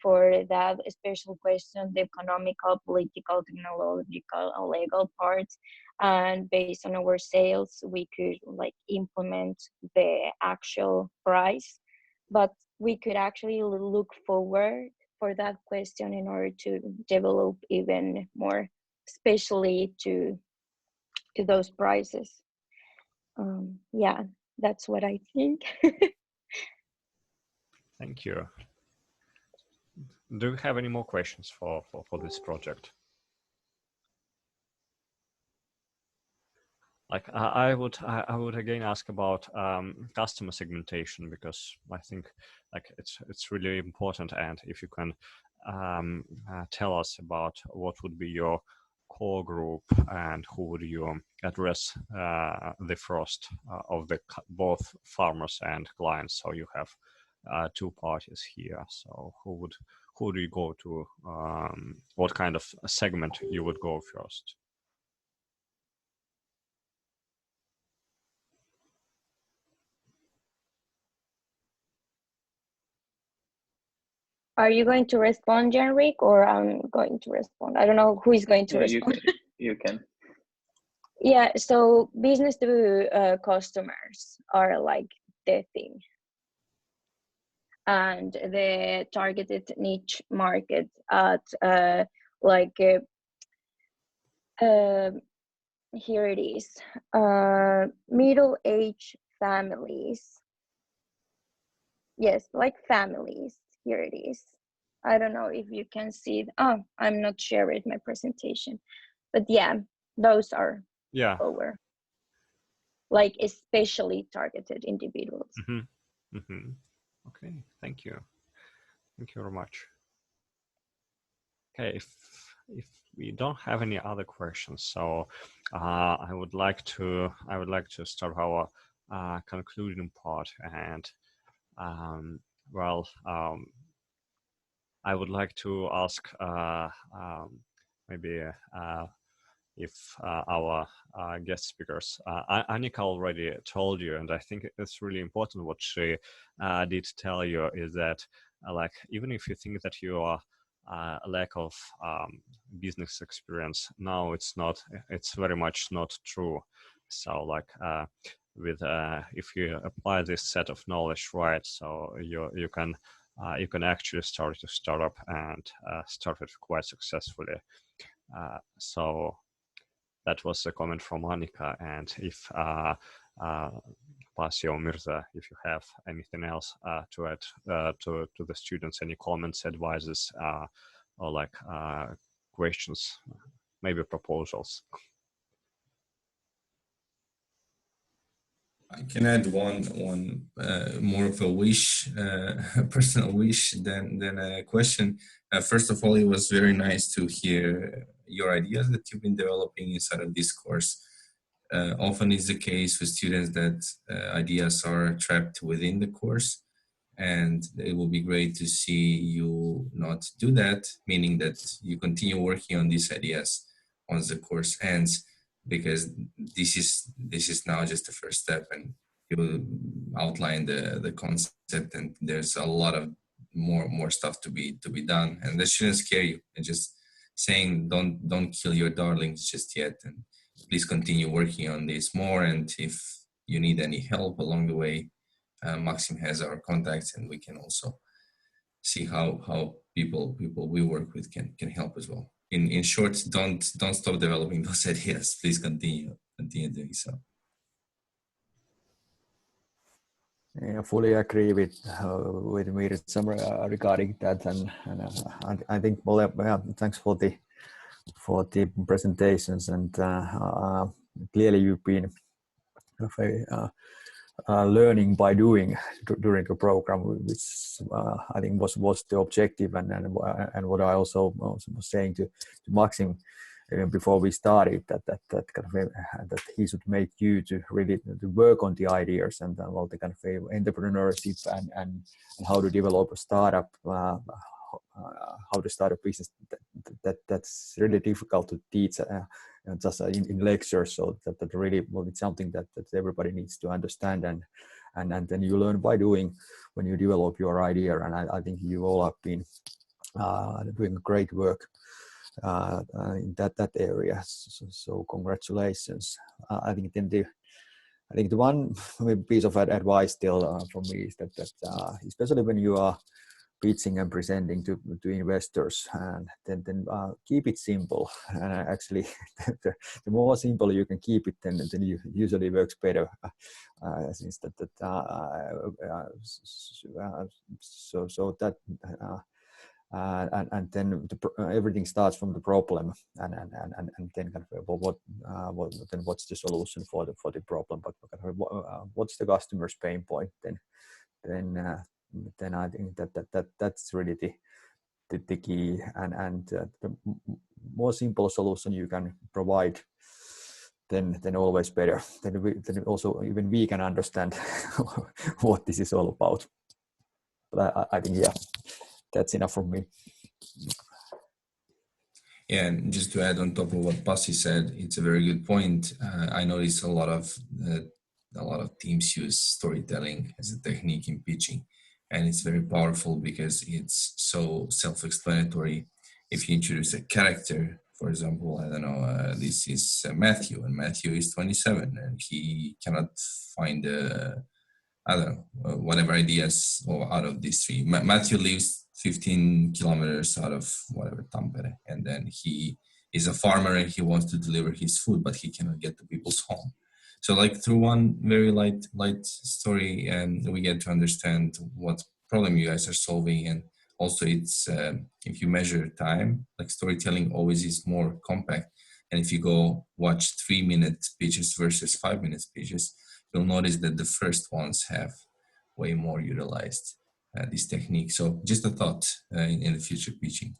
for that special question, the economical, political, technological, and legal parts. And based on our sales, we could like implement the actual price, but we could actually look forward for that question in order to develop even more, especially to those prices. Yeah, that's what I think. Thank you. Do you have any more questions for this project? Like I would again ask about customer segmentation, because I think like it's really important, and if you can tell us about what would be your core group and who would you address the first of the both farmers and clients. So you have two parties here. So who do you go to? What kind of segment you would go first? Are you going to respond, Jenrik, or I'm going to respond? I don't know who is going to respond. You can. Yeah, so business to customers are like the thing. And the targeted niche market at here it is, middle-aged families. Yes, like families. Here it is. I don't know if you can see it. Oh, I'm not sharing my presentation, but yeah, those are over. Like especially targeted individuals. Mm-hmm. Mm-hmm. Okay, thank you. Thank you very much. Okay, if we don't have any other questions, so I would like to start our concluding part, and I would like to ask maybe if our guest speakers, Annika already told you, and I think it's really important what she did tell you, is that like even if you think that you are a lack of business experience now, it's very much not true. So like if you apply this set of knowledge right, so you can actually start a startup and start it quite successfully. So that was a comment from Annika, and if Pasi or Mirza, if you have anything else to add to the students, any comments, advices, or like questions, maybe proposals. I can add one more of a wish, personal wish than a question. First of all, it was very nice to hear your ideas that you've been developing inside of this course. Often is the case with students that ideas are trapped within the course, and it will be great to see you not do that, meaning that you continue working on these ideas once the course ends, because this is now just the first step, and you outline the concept, and there's a lot of more stuff to be done, and that shouldn't scare you. And just saying don't kill your darlings just yet, and please continue working on this more. And if you need any help along the way, Maxim has our contacts, and we can also see how people we work with can help as well. In short, don't stop developing those ideas. Please continue doing so. I fully agree with Mirza regarding that, and I think, well, yeah, thanks for the presentations, and clearly you've been learning by doing during the program, which I think was the objective, and what I also was saying to Maxim before we started, that kind of that he should make you to really to work on the ideas and all the kind of entrepreneurship and how to develop a startup, how to start a business. That's really difficult to teach just in lectures. So that really, well, it's something that everybody needs to understand and then you learn by doing when you develop your idea. And I think you all have been doing great work in that area. So congratulations. I think then the one piece of advice still from me is that especially when you are pitching and presenting to investors, and then keep it simple. And actually, the more simple you can keep it, then you usually works better. Since so that. And then everything starts from the problem, and then kind of then what's the solution for the problem? But what's the customer's pain point? Then I think that's really the key, and the more simple solution you can provide, then always better. Then also even we can understand what this is all about. But I think that's enough from me. Yeah, and just to add on top of what Pasi said, it's a very good point. I notice a lot of teams use storytelling as a technique in pitching, and it's very powerful because it's so self-explanatory. If you introduce a character, for example, I don't know, this is Matthew, and Matthew is 27, and he cannot find I don't know, whatever ideas or out of these three. Matthew lives 15 kilometers out of whatever Tampere, and then he is a farmer and he wants to deliver his food, but he cannot get to people's home. So like through one very light story, we get to understand what problem you guys are solving. And also it's, if you measure time, like storytelling always is more compact. And if you go watch 3-minute speeches versus 5-minute speeches, you'll notice that the first ones have way more utilized this technique. So just a thought in the future pitching.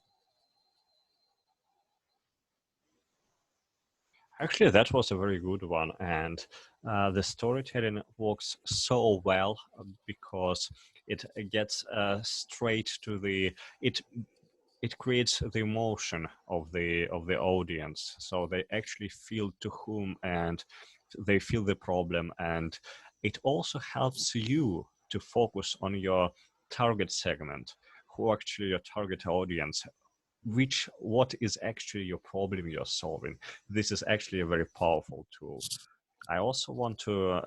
Actually, that was a very good one, and the storytelling works so well because it gets straight to the it creates the emotion of the audience, so they actually feel to whom, and they feel the problem, and it also helps you to focus on your target segment, who actually your target audience, what is actually your problem you're solving. This is actually a very powerful tool. I also want to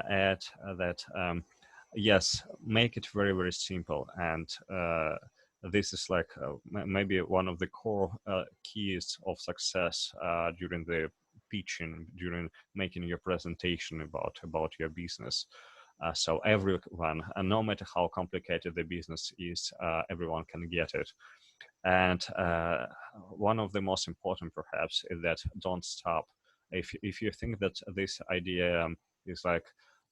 add that yes, make it very, very simple, and this is like maybe one of the core keys of success during the pitching, during making your presentation about your business. So everyone, no matter how complicated the business is, everyone can get it. And one of the most important perhaps is that don't stop. If you think that this idea is like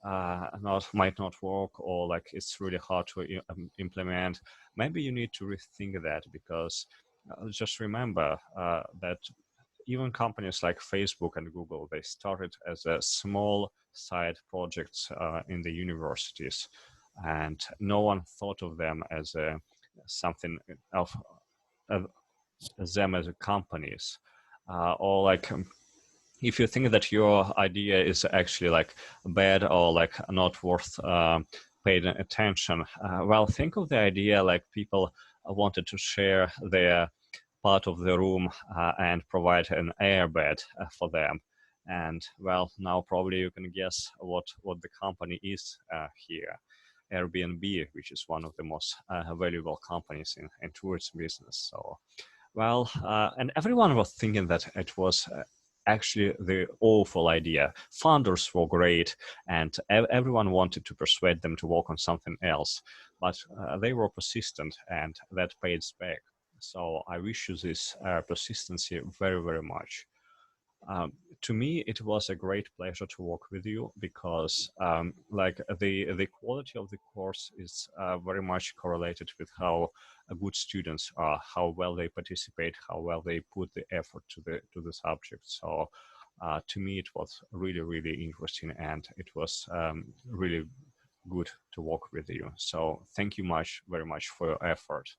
might not work, or like it's really hard to implement, maybe you need to rethink that, because just remember that even companies like Facebook and Google, they started as a small side projects in the universities, and no one thought of them as something of them as companies, or like if you think that your idea is actually like bad or like not worth paying attention, well, think of the idea like people wanted to share their part of the room and provide an airbed for them. And well, now probably you can guess what the company is here. Airbnb, which is one of the most valuable companies in tourism business. So, well, and everyone was thinking that it was actually the awful idea. Founders were great, and everyone wanted to persuade them to work on something else, but they were persistent, and that paid back. So I wish you this persistency very, very much. To me, it was a great pleasure to work with you, because like the quality of the course is very much correlated with how good students are, how well they participate, how well they put the effort to the subject. So to me, it was really, really interesting, and it was really good to work with you. So thank you very much for your effort.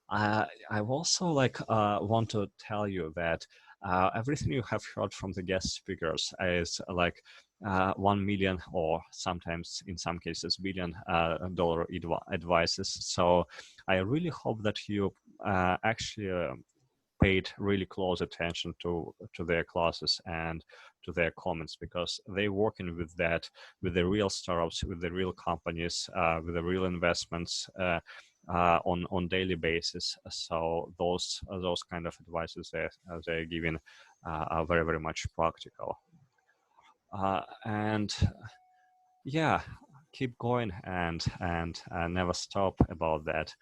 I also want to tell you that everything you have heard from the guest speakers is like $1 million or sometimes in some cases billion dollar advices. So I really hope that you actually paid really close attention to their classes and to their comments, because they're working with that, with the real startups, with the real companies, with the real investments on daily basis. So those kind of advices they're giving are very, very much practical. And yeah, keep going and never stop about that.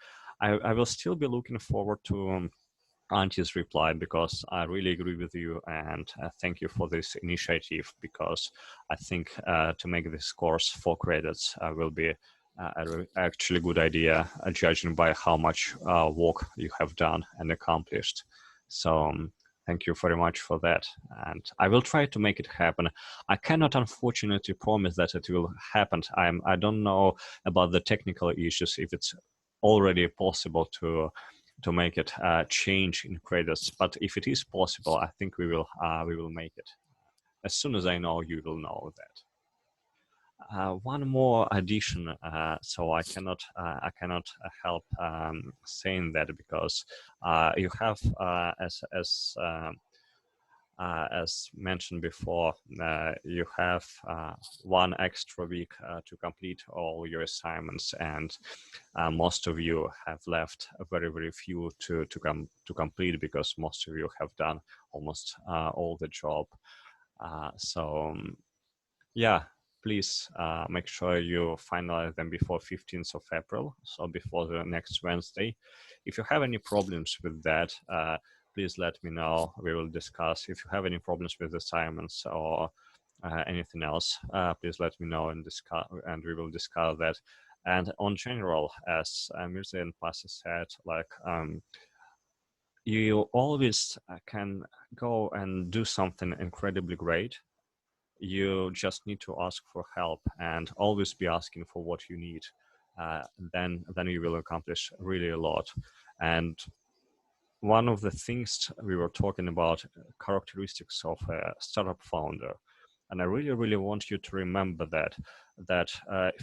I will still be looking forward to Anti's reply, because I really agree with you, and thank you for this initiative, because I think to make this course 4 credits will be actually a good idea, judging by how much work you have done and accomplished. So thank you very much for that, and I will try to make it happen. I cannot unfortunately promise that it will happen. I don't know about the technical issues, if it's already possible to make it change in credits, but if it is possible, I think we will make it. As soon as I know, you will know that. One more addition, so I cannot help saying that, because you have as mentioned before, you have 1 extra week to complete all your assignments, and most of you have left very, very few to complete, because most of you have done almost all the job. So yeah, please make sure you finalize them before 15th of April, so before the next Wednesday. If you have any problems with that, please let me know. We will discuss. If you have any problems with assignments or anything else, please let me know and we will discuss that. And on general, as Mirza and Pasi said, like you always can go and do something incredibly great. You just need to ask for help and always be asking for what you need. Then you will accomplish really a lot. And one of the things we were talking about, characteristics of a startup founder. And I really, really want you to remember that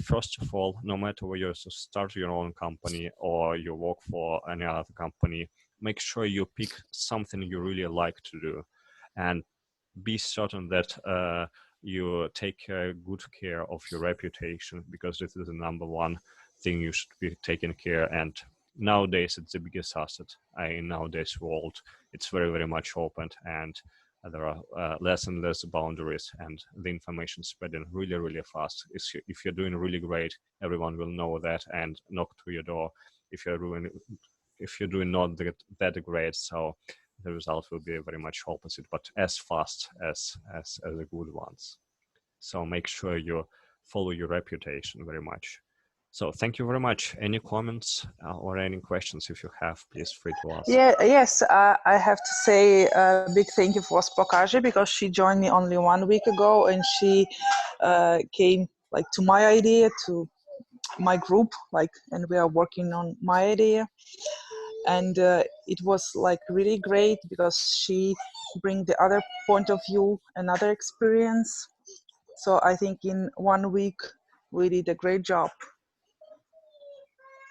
first of all, no matter whether you start your own company or you work for any other company, make sure you pick something you really like to do, and be certain that you take good care of your reputation, because this is the number 1 thing you should be taking care. And nowadays, it's the biggest asset in nowadays world. It's very, very much open, and there are less and less boundaries, and the information spreading really, really fast. If you're doing really great, everyone will know that and knock to your door. If you're doing not that great, so the result will be very much opposite, but as fast as the good ones. So make sure you follow your reputation very much. So thank you very much. Any comments or any questions? If you have, please free to ask. Yes, I have to say a big thank you for Spokaji, because she joined me only 1 week ago, and she came like to my idea, to my group, and we are working on my idea. And it was like really great, because she bring the other point of view, another experience. So I think in 1 week we did a great job,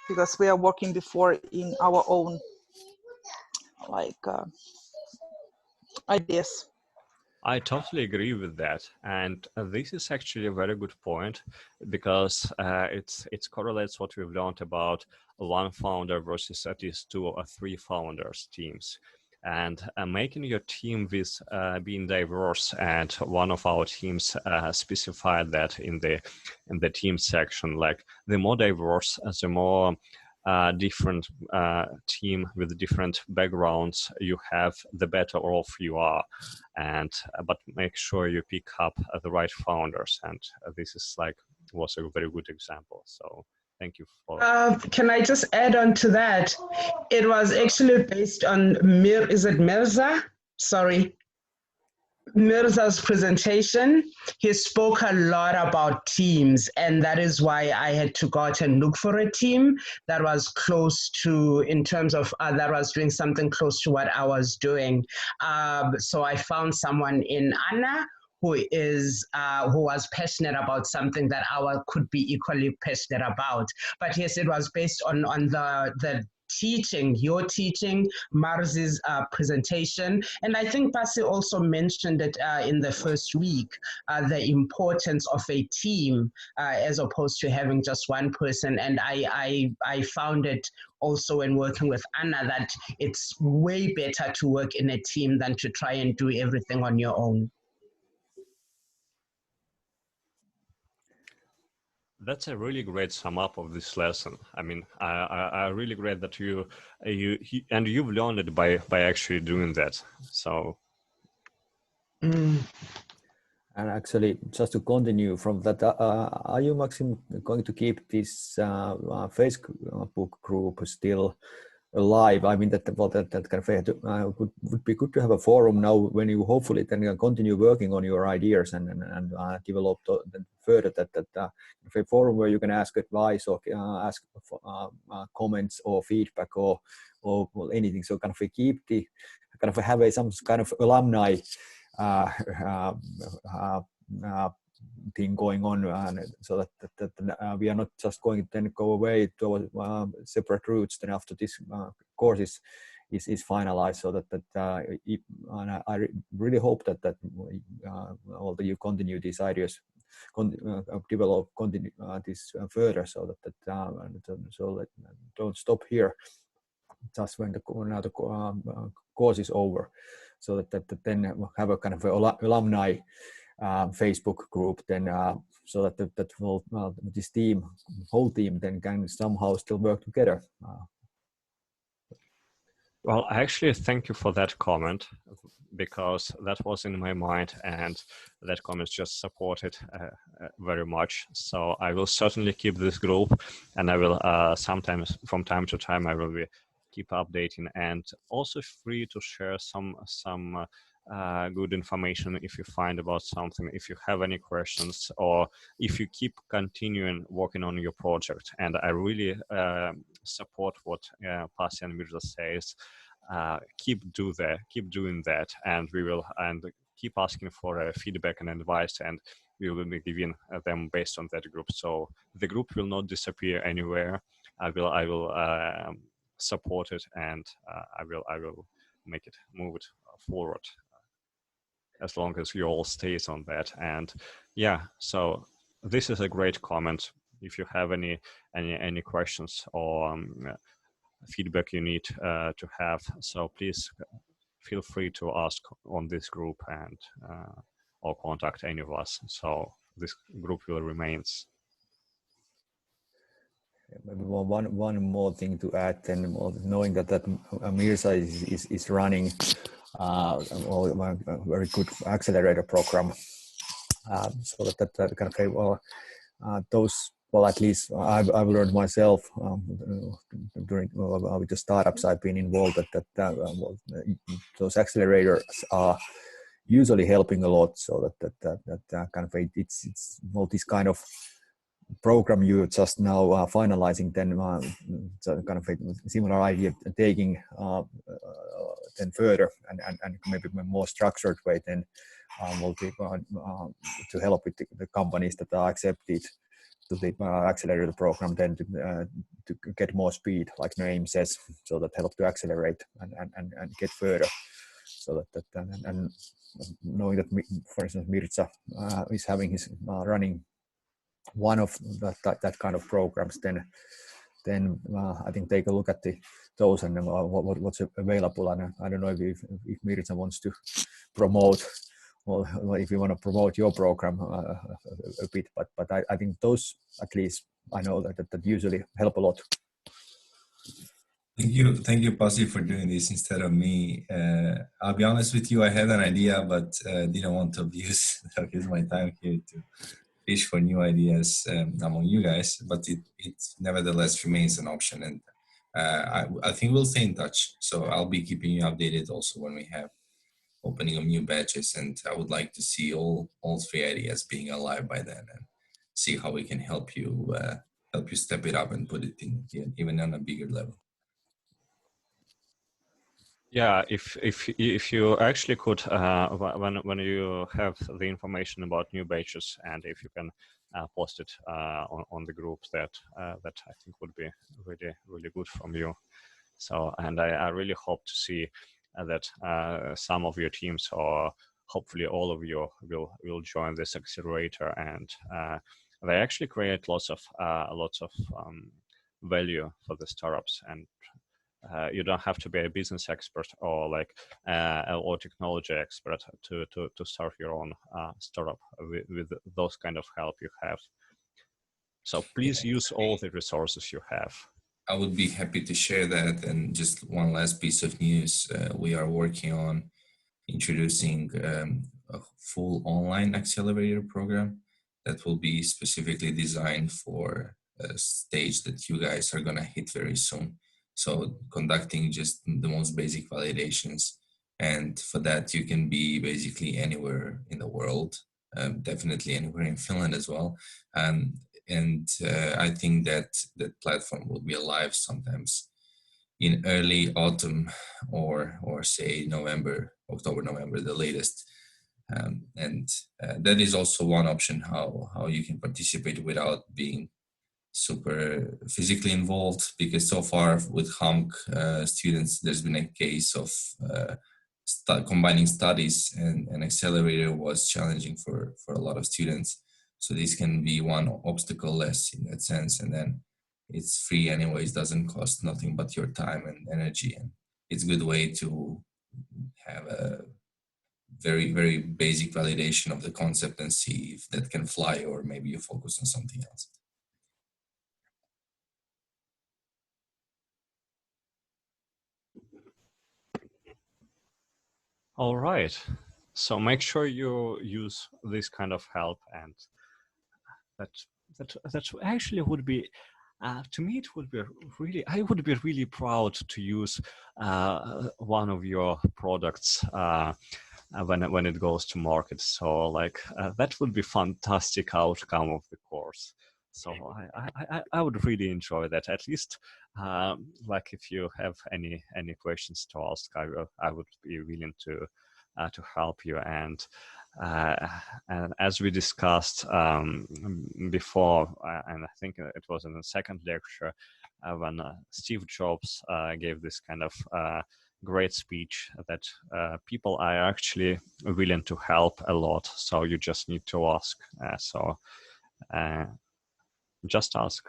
because we are working before in our own ideas. I totally agree with that, and this is actually a very good point, because it correlates what we've learned about 1 founder versus at least 2 or 3 founders teams, and making your team with being diverse. And one of our teams specified that in the team section, like the more diverse, the more different team with different backgrounds you have, the better off you are. And but make sure you pick up the right founders, and this is was a very good example. So thank you for. Can I just add on to that? It was actually based on Mirza? Sorry. Mirza's presentation. He spoke a lot about teams, and that is why I had to go out and look for a team that was close to, in terms of that was doing something close to what I was doing. So I found someone in Anna who was passionate about something that I could be equally passionate about. But yes, it was based on the teaching, your teaching, Marz's presentation. And I think Pasi also mentioned it in the first week, the importance of a team as opposed to having just one person. And I found it also when working with Anna that it's way better to work in a team than to try and do everything on your own. That's a really great sum up of this lesson. I mean, I really great that you've learned it by actually doing that. So. Mm. And actually, just to continue from that, are you, Maxim, going to keep this Facebook group still alive? I mean, that kind of would be good to have a forum now when you hopefully then continue working on your ideas and develop further that a forum where you can ask advice or ask comments or feedback or anything. So kind of keep the kind of have some kind of alumni thing going on, and so that we are not just going to then go away to separate routes then after this course is finalized. So that I really hope that although you continue these ideas, continue this further, so that don't stop here just when the course is over. So that then have a kind of alumni Facebook group, then so that will this whole team then can somehow still work together. Well, actually, thank you for that comment, because that was in my mind, and that comment just supported very much. So I will certainly keep this group, and I will sometimes from time to time I will keep updating, and also free to share some good information if you find about something, if you have any questions, or if you keep continuing working on your project. And I really support what Pasi and Mirza says. Keep doing that, and we will keep asking for feedback and advice, and we will be giving them based on that group. So the group will not disappear anywhere. I will support it, and I will move it forward as long as you all stays on that. And yeah, so this is a great comment. If you have any questions or feedback you need to have, so please feel free to ask on this group and or contact any of us. So this group will remains. Maybe one more thing to add, then knowing that Mirza is running a very good accelerator program, so that kind of those, well, at least I've learned myself during with the startups I've been involved that those accelerators are usually helping a lot. So that kind of it's well, this kind of program you just now finalizing, then kind of a similar idea taking then further and maybe a more structured way then will be to help with the companies that are accepted to the accelerator program, then to get more speed, like the name says, so that help to accelerate and get further. So that and knowing that, for instance, Mirza is having his running one of that kind of programs, then I think take a look at those and what's available. And I don't know if Mirza wants to promote, or if you want to promote your program a bit, but I think those, at least I know that usually help a lot. Thank you, Pasi, for doing this instead of me. I'll be honest with you, I had an idea, but didn't want to abuse my time here to fish for new ideas among you guys, but it nevertheless remains an option, and I think we'll stay in touch. So I'll be keeping you updated also when we have opening of new batches, and I would like to see all 3 ideas being alive by then, and see how we can help you step it up and put it in even on a bigger level. Yeah, if you actually could, when you have the information about new batches, and if you can post it on the group, that that I think would be really good from you. So, and I really hope to see that some of your teams, or hopefully all of you, will join this accelerator, and they actually create lots of value for the startups. And you don't have to be a business expert or like or technology expert to start your own startup with those kind of help you have. So please use all the resources you have. I would be happy to share that. And just one last piece of news, we are working on introducing a full online accelerator program that will be specifically designed for a stage that you guys are going to hit very soon. So conducting just the most basic validations. And for that, you can be basically anywhere in the world, definitely anywhere in Finland as well. And I think that that platform will be alive sometimes in early autumn, or say November, October, November, the latest. And that is also one option how you can participate without being super physically involved, because so far with HAMK students, there's been a case of combining studies and accelerator was challenging for a lot of students. So this can be one obstacle less in that sense. And then it's free anyways, doesn't cost nothing but your time and energy. And it's a good way to have a very, very basic validation of the concept and see if that can fly, or maybe you focus on something else. All right. So make sure you use this kind of help, and that actually would be, to me, it would be really, I would be really proud to use one of your products when it goes to market. So like that would be fantastic outcome of the course. So I would really enjoy that. At least like if you have any questions to ask, I would be willing to help you. And as we discussed before, and I think it was in the second lecture, when Steve Jobs gave this kind of great speech, that people are actually willing to help a lot. So you just need to ask. Just ask.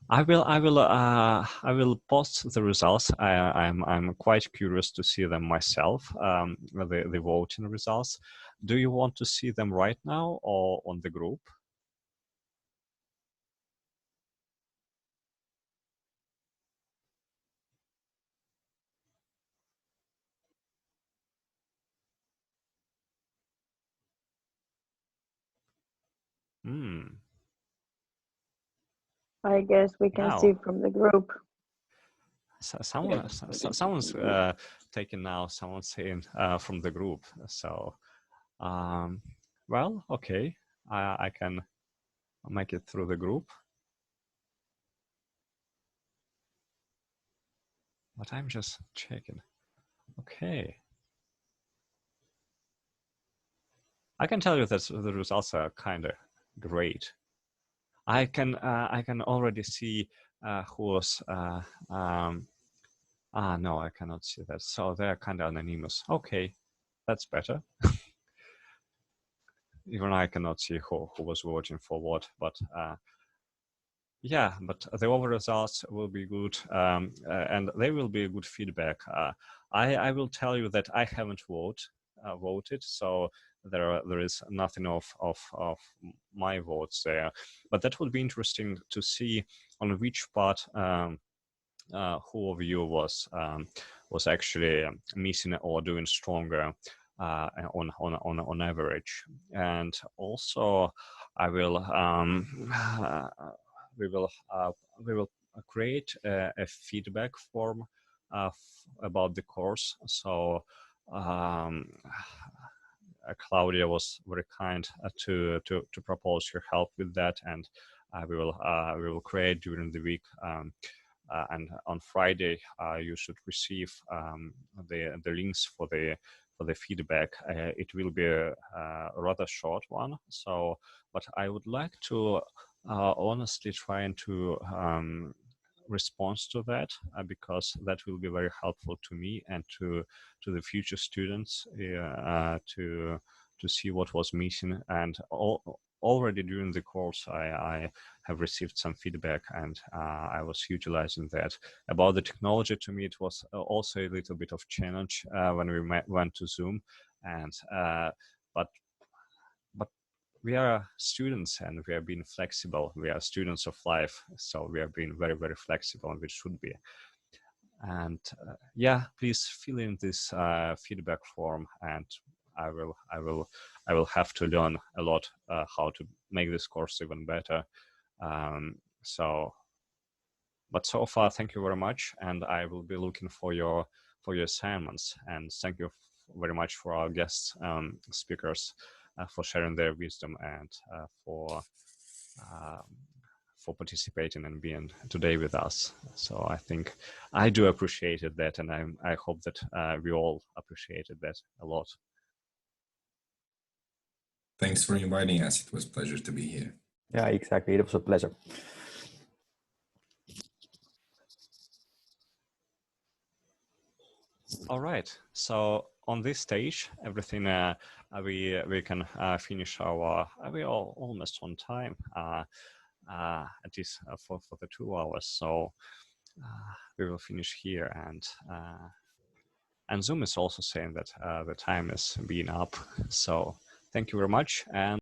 I will post the results. I'm quite curious to see them myself, the voting results. Do you want to see them right now or on the group? I guess we can see from the group. So someone's taken now. Someone's saying from the group. So, well, okay, I can make it through the group, but I'm just checking. Okay, I can tell you that the results are kind of great. I can already see who was. No, I cannot see that. So they're kind of anonymous. Okay, that's better. Even I cannot see who was voting for what, but yeah, but the overall results will be good, and they will be good feedback. I will tell you that I haven't voted, so there is nothing of my votes there. But that would be interesting to see on which part who of you was actually missing or doing stronger on average. And also, I will we will create a feedback form about the course. So Claudia was very kind to propose her help with that, and we will create during the week and on Friday you should receive the links for the feedback. It will be a rather short one. So, but I would like to honestly try to respond to that because that will be very helpful to me and to the future students to see what was missing. And already during the course, I have received some feedback, and I was utilizing that. About the technology, to me, it was also a little bit of challenge when we went to Zoom, and but we are students and we are being flexible. We are students of life, so we are being very, very flexible, and we should be. And yeah, please fill in this feedback form, and I will have to learn a lot how to make this course even better. But so far, thank you very much, and I will be looking for your assignments. And thank you very much for our guest speakers for sharing their wisdom and for participating and being today with us. So I think I do appreciate that, and I hope that we all appreciated that a lot. Thanks for inviting us. It was a pleasure to be here. Yeah, exactly. It was a pleasure. All right. So on this stage, everything we can finish our. We are almost on time. At least for the 2 hours. So we will finish here, and Zoom is also saying that the time is being up. So thank you very much. And